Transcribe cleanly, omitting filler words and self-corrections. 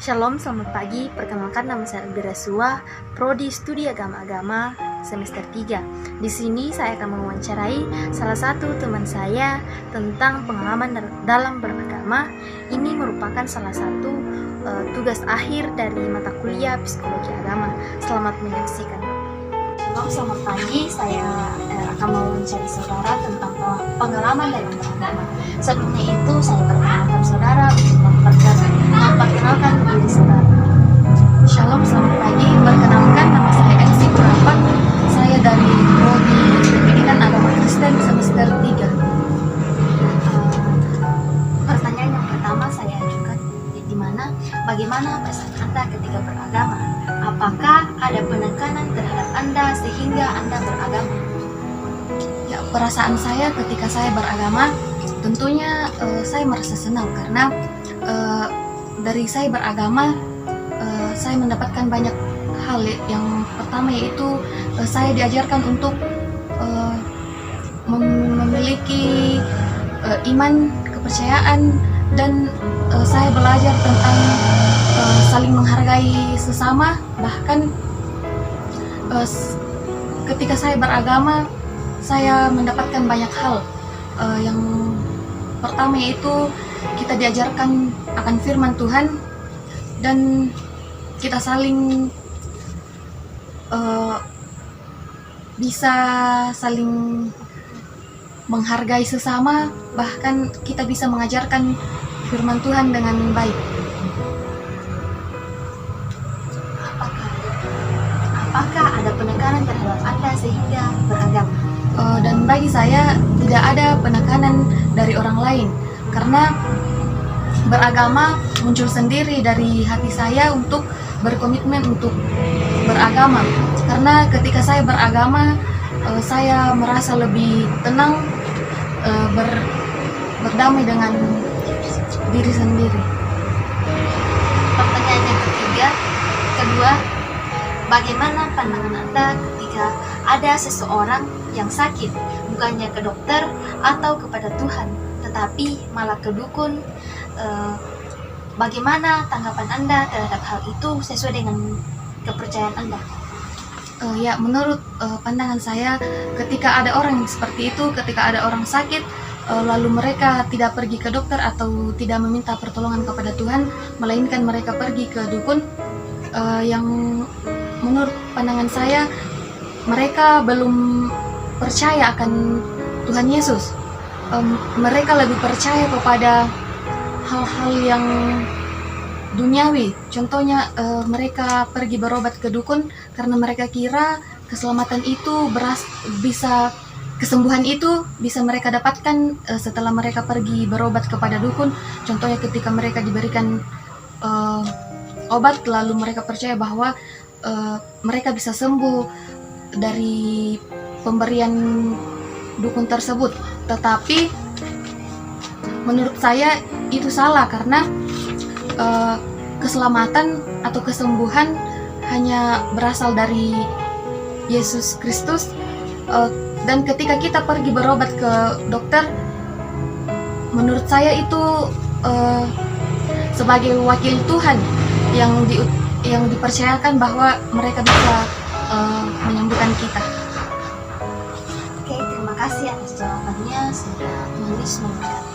Shalom, selamat pagi. Perkenalkan, nama saya Elvira Sua, Prodi Studi Agama-Agama semester 3. Di sini saya akan mewawancarai salah satu teman saya tentang pengalaman dalam beragama. Ini merupakan salah satu tugas akhir dari mata kuliah Psikologi Agama. Selamat menyaksikan. Shalom, selamat pagi. Saya akan mewawancari saudara tentang pengalaman dalam beragama. Sebelumnya itu saya perkenalkan saudara untuk memperkenalkan diri saudara. Shalom, selamat pagi. Perkenalkan, nama saya Elsie Purapan. Saya dari Prodi Pendidikan Agama Kristen semester 3. Pertanyaan yang pertama saya ajukan, bagaimana perasaan Anda ketika beragama? Apakah ada penekanan terhadap Anda sehingga Anda beragama? Ya, perasaan saya ketika saya beragama, tentunya saya merasa senang karena dari saya beragama, saya mendapatkan banyak hal. Yang pertama yaitu saya diajarkan untuk memiliki iman, kepercayaan, dan saya belajar tentang saling menghargai sesama. Bahkan ketika saya beragama, saya mendapatkan banyak hal. Yang pertama yaitu kita diajarkan akan firman Tuhan dan kita saling bisa saling menghargai sesama, bahkan kita bisa mengajarkan firman Tuhan dengan baik. Apakah ada penekanan terhadap Anda sehingga beragama? Dan bagi saya tidak ada penekanan dari orang lain, karena beragama muncul sendiri dari hati saya untuk berkomitmen untuk beragama. Karena ketika saya beragama, saya merasa lebih tenang, berdamai dengan diri sendiri. Pertanyaan yang kedua, bagaimana pandangan Anda ketika ada seseorang yang sakit, bukannya ke dokter atau kepada Tuhan, tetapi malah ke dukun? Bagaimana tanggapan Anda terhadap hal itu sesuai dengan kepercayaan Anda? Ya, menurut pandangan saya, ketika ada orang yang seperti itu, ketika ada orang sakit, lalu mereka tidak pergi ke dokter atau tidak meminta pertolongan kepada Tuhan, melainkan mereka pergi ke dukun, yang menurut pandangan saya, mereka belum percaya akan Tuhan Yesus. Mereka lebih percaya kepada hal-hal yang duniawi. Contohnya mereka pergi berobat ke dukun karena mereka kira keselamatan itu kesembuhan itu bisa mereka dapatkan setelah mereka pergi berobat kepada dukun. Contohnya ketika mereka diberikan obat, lalu mereka percaya bahwa mereka bisa sembuh dari pemberian dukun tersebut. Tetapi menurut saya itu salah, karena keselamatan atau kesembuhan hanya berasal dari Yesus Kristus. Dan ketika kita pergi berobat ke dokter, menurut saya itu sebagai wakil Tuhan yang dipercayakan bahwa mereka bisa menyembuhkan kita. Oke, terima kasih atas jawabannya. Saya menulis memberkati.